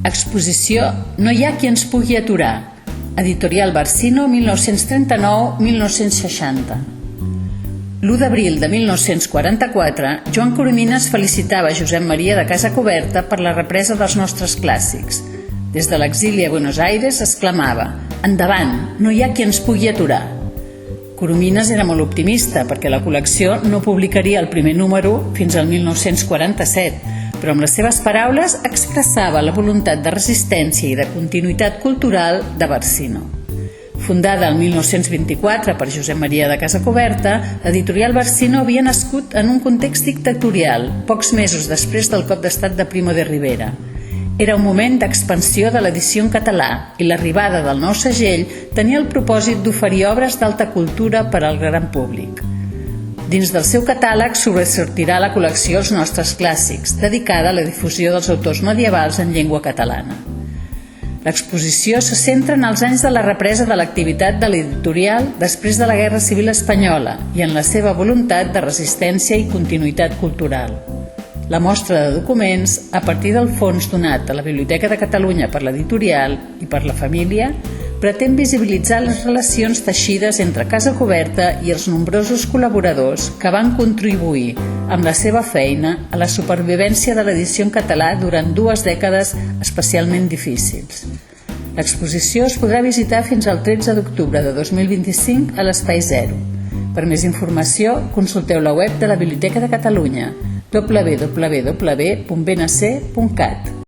Exposició No hi ha qui ens pugui aturar. Editorial Barcino, 1939-1960. L'1 d'abril de 1944, Joan Coromines felicitava Josep Maria de Casacoberta per la represa dels nostres clàssics. Des de l'exili a Buenos Aires exclamava: «Endavant, no hi ha qui ens pugui aturar». Coromines era molt optimista perquè la col·lecció no publicaria el primer número fins al 1947, però amb les seves paraules expressava la voluntat de resistència i de continuïtat cultural de Barcino. Fundada el 1924 per Josep Maria de Casacoberta, l'editorial Barcino havia nascut en un context dictatorial, pocs mesos després del cop d'estat de Primo de Rivera. Era un moment d'expansió de l'edició en català i l'arribada del nou segell tenia el propòsit d'oferir obres d'alta cultura per al gran públic. Dins del seu catàleg sobresortirà la col·lecció Els nostres clàssics, dedicada a la difusió dels autors medievals en llengua catalana. L'exposició se centra en els anys de la represa de l'activitat de l'editorial després de la Guerra Civil Espanyola i en la seva voluntat de resistència i continuïtat cultural. La mostra de documents, a partir del fons donat a la Biblioteca de Catalunya per l'editorial i per la família, pretén visibilitzar les relacions teixides entre Casacoberta i els nombrosos col·laboradors que van contribuir amb la seva feina a la supervivència de l'edició en català durant 2 dècades especialment difícils. L'exposició es podrà visitar fins al 13 d'octubre de 2025 a l'Espai Zero. Per més informació, consulteu la web de la Biblioteca de Catalunya www.bnc.cat.